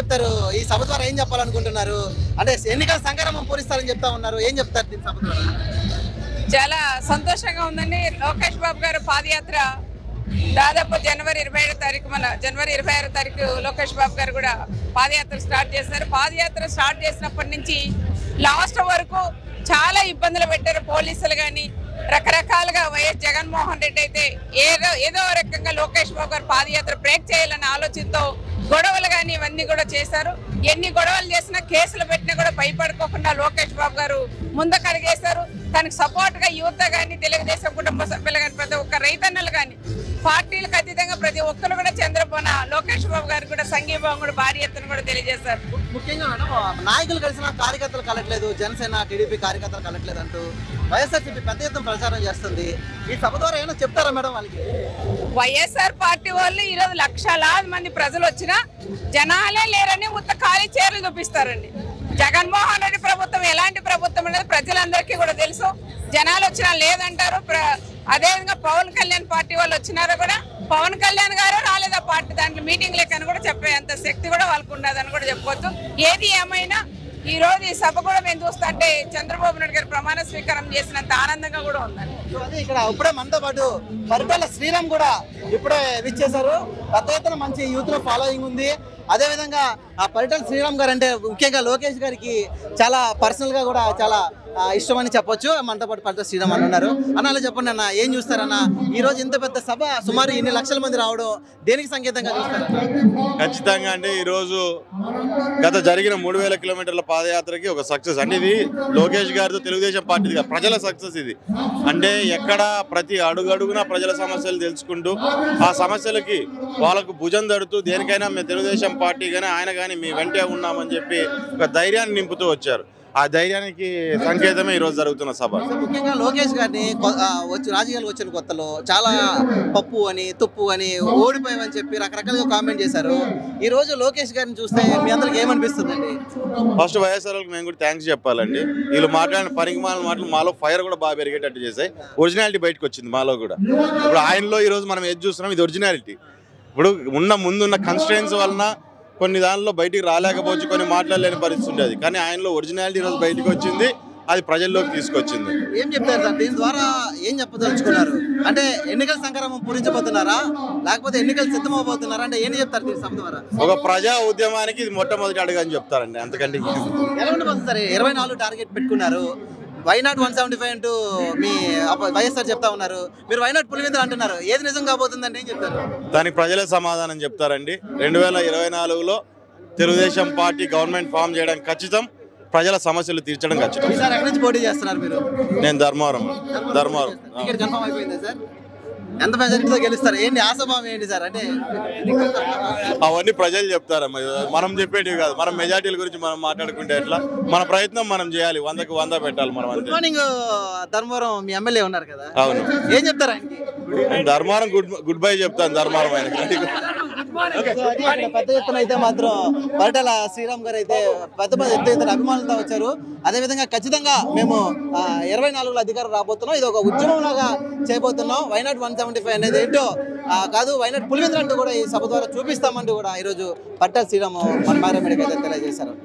చెప్తారు? ఈ సభ ద్వారా ఏం చెప్పాలనుకుంటున్నారు? అంటే ఎన్నికల సంగ్రామం పూరిస్తారని చెప్తా ఉన్నారు, ఏం చెప్తారు దీని సభ ద్వారా? చాలా సంతోషంగా ఉందండి. లోకేష్ బాబు గారు పాదయాత్ర దాదాపు జనవరి 26 తారీఖు లోకేష్ బాబు గారు కూడా పాదయాత్ర స్టార్ట్ చేశారు. పాదయాత్ర స్టార్ట్ చేసినప్పటి నుంచి లాస్ట్ వరకు చాలా ఇబ్బందులు పెట్టారు పోలీసులు కానీ, రకరకాలుగా. వైఎస్ జగన్మోహన్ రెడ్డి అయితే ఏదో రకంగా లోకేష్ బాబు గారు పాదయాత్ర బ్రేక్ చేయాలన్న ఆలోచనతో గొడవలు కానీ ఇవన్నీ కూడా చేశారు. ఎన్ని గొడవలు చేసినా, కేసులు పెట్టినా కూడా భయపడుకోకుండా లోకేష్ బాబు గారు ముందుకు అడిగేశారు. తనకు సపోర్ట్ గా యువత కానీ, తెలుగుదేశం కుటుంబ సభ్యులు కానీ, ప్రతి ఒక్క రైతన్నలు కానీ, పార్టీలకు అతీతంగా ప్రతి ఒక్కరు కూడా చంద్రబాబు లోకేష్ బాబు గారు కూడా సంఘీభావం కూడా భారీ ఎత్తున కూడా తెలియజేశారు. ముఖ్యంగా మేడం, నాయకులు కలిసిన కార్యకర్తలు కలట్లేదు, జనసేన టీడీపీ కార్యకర్తలు కలట్లేదు అంటూ వైఎస్ఆర్సీపీ పెద్ద ఎత్తున ప్రచారం చేస్తుంది. ఈ సభ ద్వారా ఏమైనా చెప్తారా మేడం వాళ్ళకి? వైఎస్ఆర్ పార్టీ వాళ్ళు ఈరోజు లక్షలాది మంది ప్రజలు వచ్చినా జనాలే లేరని ఉత్త ఖాళీ చీరలు చూపిస్తారండి. జగన్మోహన్ రెడ్డి ప్రభుత్వం ఎలాంటి ప్రభుత్వం అనేది ప్రజలందరికీ కూడా తెలుసు. జనాలు వచ్చినా లేదంటారు. అదేవిధంగా పవన్ కళ్యాణ్ పార్టీ వాళ్ళు వచ్చినారో కూడా పవన్ కళ్యాణ్ గారు రాలేదా పార్టీ దాంట్లో మీటింగ్ లెక్కని కూడా చెప్పే అంత శక్తి కూడా వాళ్ళకు ఉండదని కూడా చెప్పవచ్చు. ఏది ఏమైనా ఈ రోజు ఈ సభ కూడా మేము చూస్తా అంటే చంద్రబాబు నాయుడు గారు ప్రమాణ స్వీకారం చేసినంత ఆనందంగా కూడా ఉందండి. అదే ఇక్కడ ఇప్పుడే మనతో పాటు పరిటాల శ్రీరామ్ కూడా ఇప్పుడే విచ్చేశారు. పెద్ద ఎత్తున మంచి యూత్ లో ఫాలోయింగ్ ఉంది. అదేవిధంగా ఆ పరిటాల శ్రీరామ్ గారు అంటే ముఖ్యంగా లోకేష్ గారికి చాలా పర్సనల్ గా కూడా చాలా ఇష్టం అని చెప్పొచ్చు. మనతో పాటు పరిటాల శ్రీరామ్ అని ఉన్నారు. అన్న అలా చెప్పండి అన్న, ఏం చూస్తారన్న ఈ రోజు ఇంత పెద్ద సభ సుమారు ఇన్ని లక్షల మంది రావడం దేనికి సంకేతంగా చూస్తారు? ఖచ్చితంగా అంటే ఈరోజు గత జరిగిన 3000 కిలోమీటర్ల పాదయాత్రకి ఒక సక్సెస్ అంటే ఇది లోకేష్ గారితో తెలుగుదేశం పార్టీ ప్రజల సక్సెస్ ఇది. అంటే ఎక్కడ ప్రతి అడుగడుగునా ప్రజల సమస్యలు తెలుసుకుంటూ ఆ సమస్యలకి వాళ్ళకు భుజం తడుతూ దేనికైనా మేము తెలుగుదేశం పార్టీ కానీ ఆయన కానీ మీ వెంటే ఉన్నామని చెప్పి ఒక ధైర్యాన్ని నింపుతూ వచ్చారు. ఆ ధైర్యానికి సంకేతమే ఈరోజు జరుగుతున్న సభ. ముఖ్యంగా లోకేష్ గారిని రాజకీయాలు వచ్చిన కొత్తలో చాలా పప్పు అని తుప్పు అని ఓడిపోయామని చెప్పి రకరకాలుగా కామెంట్ చేశారు. ఈ రోజు లోకేష్ గారిని చూస్తే మీ అందరికి ఏమనిపిస్తుందండి? ఫస్ట్ వైఎస్ఆర్కి మేము కూడా థ్యాంక్స్ చెప్పాలండి. వీళ్ళు మాట్లాడిన పరిమాణ మాటలు మాలో ఫైర్ కూడా బాగా పెరిగేటట్టు చేశాయి. ఒరిజినాలిటీ బయటకు వచ్చింది మాలో కూడా. ఇప్పుడు ఆయనలో ఈరోజు మనం ఏది చూస్తున్నాం ఇది ఒరిజినాలిటీ. ఇప్పుడు ముందున్న కన్స్ట్రెయిన్స్ వలన కొన్ని దానిలో బయటికి రాలేకపోవచ్చు, కొన్ని మాట్లాడలేని పరిస్థితి ఉండేది. కానీ ఆయనలో ఒరిజినాలిటీ ఈరోజు బయటకు వచ్చింది, అది ప్రజల్లోకి తీసుకొచ్చింది. ఏం చెప్తారు సార్ దీని ద్వారా? ఏం చెప్పదలుచుకున్నారు? అంటే ఎన్నికల సంగ్రామం పూరించబోతున్నారా లేకపోతే ఎన్నికలు సిద్ధమవబోతున్నారా? అంటే ఏం చెప్తారు దీని సభ ద్వారా? ఒక ప్రజా ఉద్యమానికి ఇది మొట్టమొదటి అడుగు అని చెప్తారండి. అంతకంటే ఎలా ఉండబోతుంది సార్? 24 టార్గెట్ పెట్టుకున్నారు. వైనాట్ 175 అంటూ మీ వైఎస్ఆర్ చెప్తా ఉన్నారు. మీరు వైనాట్ పులివెందులు అంటున్నారు. ఏది నిజం కాబోతుందంటే ఏం చెప్తారు? దానికి ప్రజలే సమాధానం చెప్తారండి. 2024లో తెలుగుదేశం పార్టీ గవర్నమెంట్ ఫామ్ చేయడం ఖచ్చితం, ప్రజల సమస్యలు తీర్చడం ఖచ్చితం. ఈసారి ఎక్కడి నుంచి పోటీ చేస్తున్నారు మీరు? నేను ధర్మవరం. టికెట్ కన్ఫర్మ్ అయిపోయిందా సార్? ఎంత మెజారిటీతో గెలుస్తారు? ఏంటి ఆశాభావం ఏంటి సార్? అంటే అవన్నీ ప్రజలు చెప్తారమ్మా, మనం చెప్పేటివి కాదు. మనం మెజార్టీల గురించి మనం మాట్లాడుకుంటే ఎట్లా? మన ప్రయత్నం మనం చేయాలి, 100కు 100 పెట్టాలి మనం. గుడ్ మార్నింగ్ ధర్మవరం మీ ఎమ్మెల్యే ఉన్నారు కదా, అవును. ఏం చెప్తారు ఆయనకి? ధర్మవరం గుడ్ బై చెప్తాను ధర్మవరం ఆయనకి. పెద్ద ఎత్తున అయితే మాత్రం పరిటాల శ్రీరామ్ గారు అయితే పెద్ద ఎత్తున అభిమానులతో వచ్చారు. అదేవిధంగా ఖచ్చితంగా మేము 24లో అధికారం రాబోతున్నాం, ఇది ఒక ఉద్యమం లాగా చేయబోతున్నాం. వైనాట్ 175 అనేది ఏంటో కాదు, వైనాట్ పులివెందులు అంటూ కూడా ఈ సభ ద్వారా చూపిస్తామంటూ కూడా ఈరోజు పరిటాల శ్రీరామ్ మన మారేమిడికి అయితే తెలియజేశారు.